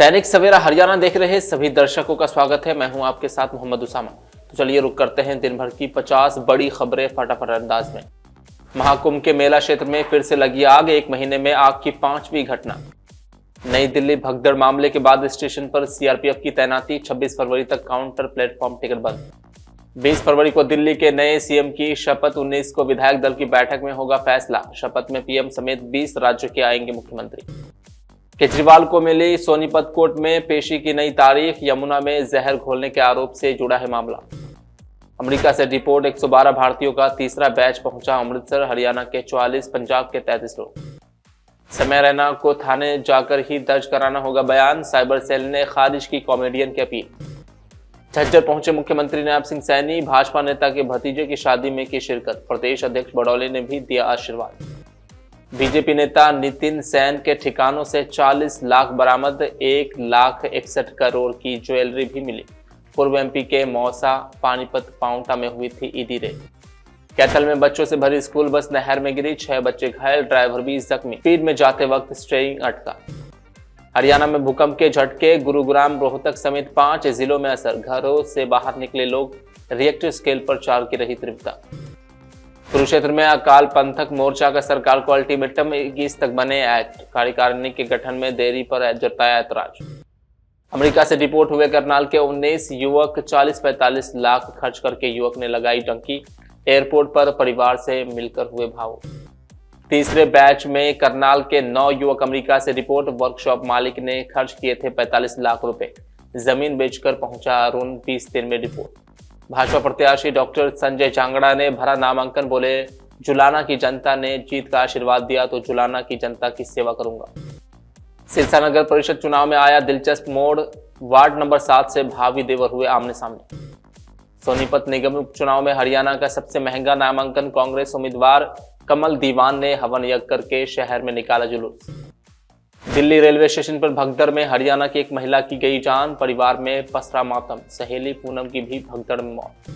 दैनिक सवेरा हरियाणा देख रहे सभी दर्शकों का स्वागत है। मैं हूं आपके साथ मोहम्मद उसामा। तो चलिए रुक करते हैं दिन भर की 50 बड़ी खबरें फटाफट अंदाज में। महाकुंभ के मेला क्षेत्र में फिर से लगी आग, एक महीने में आग की 5वीं घटना। नई दिल्ली भगदड़ मामले के बाद स्टेशन पर सीआरपीएफ की तैनाती, 26 फरवरी तक काउंटर प्लेटफॉर्म टिकट बंद। 20 फरवरी को दिल्ली के नए सीएम की शपथ, 19 को विधायक दल की बैठक में होगा फैसला। शपथ में पीएम समेत 20 राज्यों के आएंगे मुख्यमंत्री। केजरीवाल को मिली सोनीपत कोर्ट में पेशी की नई तारीख, यमुना में जहर घोलने के आरोप से जुड़ा है मामला। अमेरिका से डिपोर्ट 112 भारतीयों का तीसरा बैच पहुंचा अमृतसर, हरियाणा के 44, पंजाब के 33 लोग। समय रैना को थाने जाकर ही दर्ज कराना होगा बयान, साइबर सेल ने खारिज की कॉमेडियन की अपील। झज्जर पहुंचे मुख्यमंत्री नैब सिंह सैनी, भाजपा नेता के भतीजे की शादी में की शिरकत, प्रदेश अध्यक्ष बडौले ने भी दिया आशीर्वाद। बीजेपी नेता नितिन सेन के ठिकानों से 40 लाख बरामद, 1,61,00,000 करोड़ की ज्वेलरी भी मिली। पूर्व एमपी के मौसा, पानीपत, पांवटा में हुई थी ईडी रेड। कैथल में बच्चों से भरी स्कूल बस नहर में गिरी, 6 बच्चे घायल, ड्राइवर भी जख्मी, स्पीड में जाते वक्त स्टीयरिंग अटका। हरियाणा में भूकंप के झटके, गुरुग्राम, रोहतक समेत 5 जिलों में असर, घरों से बाहर निकले लोग, रिएक्टर स्केल पर 4 की रही तीव्रता। कुरुक्षेत्र में अकाल पंथक मोर्चा का सरकार को अल्टीमेटम, 21 तक बने एक्ट, कार्यकारिणी के गठन में देरी पर जताया ऐतराज। अमेरिका से डिपोर्ट हुए करनाल के 19 युवक, 40-45 लाख खर्च करके युवक ने लगाई डंकी, एयरपोर्ट पर परिवार से मिलकर हुए भावुक। तीसरे बैच में करनाल के 9 युवक अमेरिका से रिपोर्ट, वर्कशॉप मालिक ने खर्च किए थे 45 लाख रुपए, जमीन बेचकर पहुंचा अरुण, 20 दिन में रिपोर्ट। भाजपा प्रत्याशी डॉक्टर संजय चांगड़ा ने भरा नामांकन, बोले जुलाना की जनता ने जीत का आशीर्वाद दिया तो जुलाना की जनता की सेवा करूंगा। सिरसा नगर परिषद चुनाव में आया दिलचस्प मोड़, वार्ड नंबर 7 से भावी देवर हुए आमने सामने। सोनीपत निगम उपचुनाव में हरियाणा का सबसे महंगा नामांकन, कांग्रेस उम्मीदवार कमल दीवान ने हवन यज्ञ करके शहर में निकाला जुलूस। दिल्ली रेलवे स्टेशन पर भगदड़ में हरियाणा की एक महिला की गई जान, परिवार में पसरा मातम, सहेली पूनम की भी भगदड़ में मौत।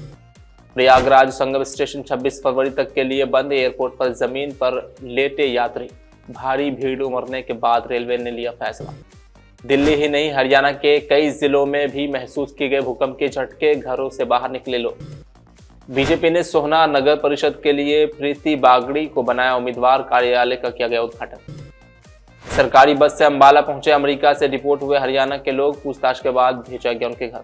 प्रयागराज संगम स्टेशन 26 फरवरी तक के लिए बंद, एयरपोर्ट पर जमीन पर लेटे यात्री, भारी भीड़ उमड़ने के बाद रेलवे ने लिया फैसला। दिल्ली ही नहीं, हरियाणा के कई जिलों में भी महसूस किए गए भूकंप के झटके, घरों से बाहर निकले लोग। बीजेपी ने सोहना नगर परिषद के लिए प्रीति बागड़ी को बनाया उम्मीदवार, कार्यालय का किया गया उद्घाटन। सरकारी बस से अंबाला पहुंचे अमेरिका से डिपोर्ट हुए हरियाणा के लोग, पूछताछ के बाद भेजा गया उनके घर।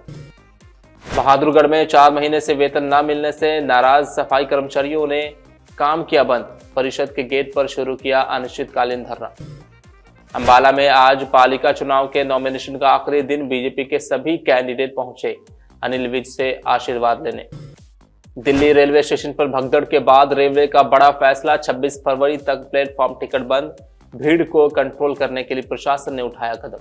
बहादुरगढ़ में 4 महीने से वेतन न मिलने से नाराज सफाई कर्मचारियों ने काम किया बंद, परिषद के गेट पर शुरू किया अनिश्चितकालीन धरना। अंबाला में आज पालिका चुनाव के नॉमिनेशन का आखिरी दिन, बीजेपी के सभी कैंडिडेट पहुंचे अनिल विज से आशीर्वाद लेने। दिल्ली रेलवे स्टेशन पर भगदड़ के बाद रेलवे का बड़ा फैसला, 26 फरवरी तक प्लेटफॉर्म टिकट बंद, भीड़ को कंट्रोल करने के लिए प्रशासन ने उठाया कदम।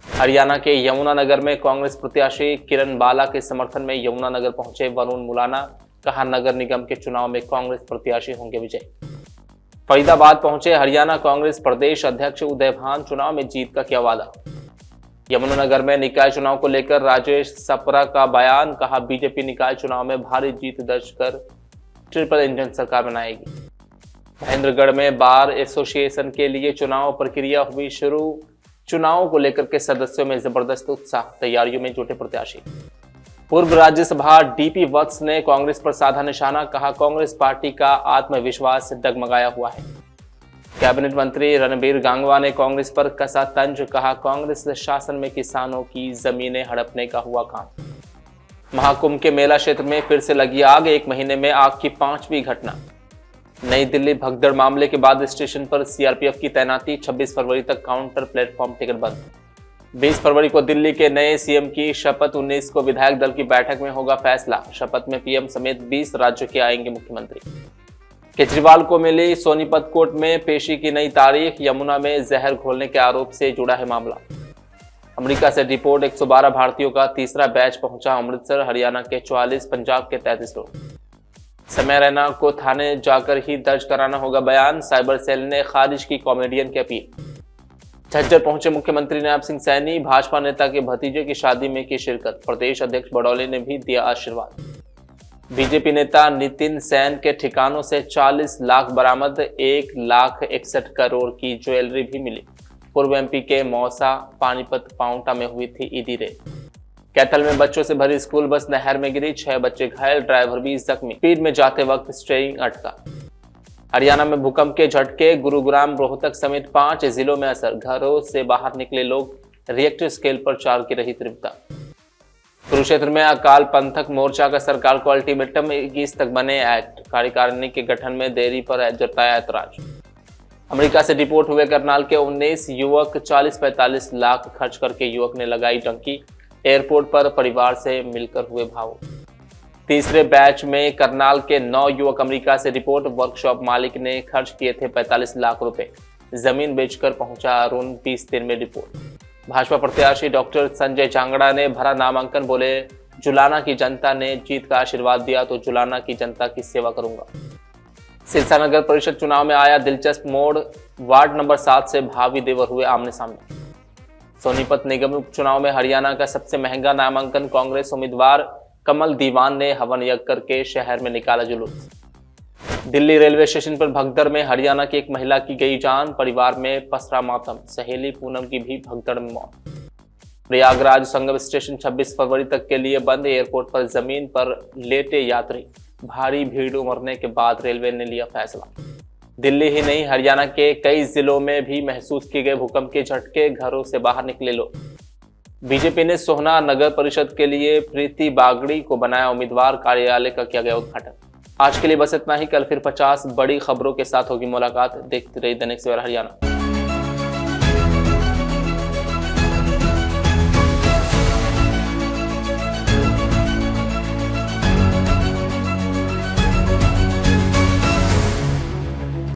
हरियाणा के यमुनानगर में कांग्रेस प्रत्याशी किरण बाला के समर्थन में यमुनानगर पहुंचे वरुण मुलाना, कहा नगर निगम के चुनाव में कांग्रेस प्रत्याशी होंगे विजय। फरीदाबाद पहुंचे हरियाणा कांग्रेस प्रदेश अध्यक्ष उदय भान, चुनाव में जीत का किया वादा। यमुनानगर में निकाय चुनाव को लेकर राजेश सपरा का बयान, कहा बीजेपी निकाय चुनाव में भारी जीत दर्ज कर ट्रिपल इंजन सरकार बनाएगी। महेंद्रगढ़ में बार एसोसिएशन के लिए चुनाव प्रक्रिया हुई शुरू, चुनाव को लेकर के सदस्यों में जबरदस्त उत्साह, तैयारियों में जुटे प्रत्याशी। पूर्व राज्यसभा डीपी वत्स ने कांग्रेस पर साधा निशाना, कहा कांग्रेस पार्टी का आत्मविश्वास डगमगाया हुआ है। कैबिनेट मंत्री रणबीर गांगवा ने कांग्रेस पर कसा तंज, कहा कांग्रेस शासन में किसानों की जमीनें हड़पने का हुआ काम। महाकुंभ के मेला क्षेत्र में फिर से लगी आग, एक महीने में आग की 5वीं घटना। नई दिल्ली भगदड़ मामले के बाद स्टेशन पर सीआरपीएफ की तैनाती, 26 फरवरी तक काउंटर प्लेटफॉर्म टिकट बंद। 20 फरवरी को दिल्ली के नए सीएम की शपथ, 19 को विधायक दल की बैठक में होगा फैसला। शपथ में पीएम समेत 20 राज्यों के आएंगे मुख्यमंत्री। केजरीवाल को मिली सोनीपत कोर्ट में पेशी की नई तारीख, यमुना में जहर घोलने के आरोप से जुड़ा है मामला। अमेरिका से डिपोर्ट 112 भारतीयों का तीसरा बैच पहुंचा अमृतसर, हरियाणा के 44, पंजाब के 33 लोग। समय रैना को थाने जाकर ही दर्ज कराना होगा बयान, साइबर सेल ने खारिज की कॉमेडियन की अपील। झज्जर पहुंचे मुख्यमंत्री नैब सिंह सैनी, भाजपा नेता के भतीजे की शादी में की शिरकत, प्रदेश अध्यक्ष बडौले ने भी दिया आशीर्वाद। बीजेपी नेता नितिन सेन के ठिकानों से 40 लाख बरामद, 1,61,00,000 करोड़ की ज्वेलरी भी मिली। पूर्व एमपी के मौसा, पानीपत, पांवटा में हुई थी ईदी रेड। कैथल में बच्चों से भरी स्कूल बस नहर में गिरी, 6 बच्चे घायल, ड्राइवर भी जख्मी, स्पीड में जाते वक्त स्टीयरिंग अटका। हरियाणा में भूकंप के झटके, गुरुग्राम, रोहतक समेत 5 जिलों में असर, घरों से बाहर निकले लोग, रिएक्टर स्केल पर 4 की रही तीव्रता। कुरुक्षेत्र में अकाल पंथक मोर्चा का सरकार को अल्टीमेटम, 21 तक बने एक्ट, कार्यकारिणी के गठन में देरी पर जताया ऐतराज। अमेरिका से डिपोर्ट हुए करनाल के 19 युवक, 40-45 लाख खर्च करके युवक ने लगाई टंकी, एयरपोर्ट पर परिवार से मिलकर हुए भावुक। तीसरे बैच में करनाल के 9 युवक अमेरिका से रिपोर्ट, वर्कशॉप मालिक ने खर्च किए थे 45 लाख रुपए, जमीन बेचकर पहुंचा अरुण, 20 दिन में रिपोर्ट। भाजपा प्रत्याशी डॉक्टर संजय चांगड़ा ने भरा नामांकन, बोले जुलाना की जनता ने जीत का आशीर्वाद दिया तो जुलाना की जनता की सेवा करूंगा। सिरसा नगर परिषद चुनाव में आया दिलचस्प मोड़, वार्ड नंबर 7 से भावी देवर हुए आमने सामने। सोनीपत निगम उपचुनाव में हरियाणा का सबसे महंगा नामांकन, कांग्रेस उम्मीदवार कमल दीवान ने हवन यज्ञ करके शहर में निकाला जुलूस। दिल्ली रेलवे स्टेशन पर भगदड़ में हरियाणा की एक महिला की गई जान, परिवार में पसरा मातम, सहेली पूनम की भी भगदड़ में मौत। प्रयागराज संगम स्टेशन 26 फरवरी तक के लिए बंद, एयरपोर्ट पर जमीन पर लेटे यात्री, भारी भीड़ उमड़ने के बाद रेलवे ने लिया फैसला। दिल्ली ही नहीं, हरियाणा के कई जिलों में भी महसूस किए गए भूकंप के झटके, घरों से बाहर निकले लोग। बीजेपी ने सोहना नगर परिषद के लिए प्रीति बागड़ी को बनाया उम्मीदवार, कार्यालय का किया गया उद्घाटन। आज के लिए बस इतना ही, कल फिर 50 बड़ी खबरों के साथ होगी मुलाकात। देखते रहिए दैनिक सवेरा हरियाणा।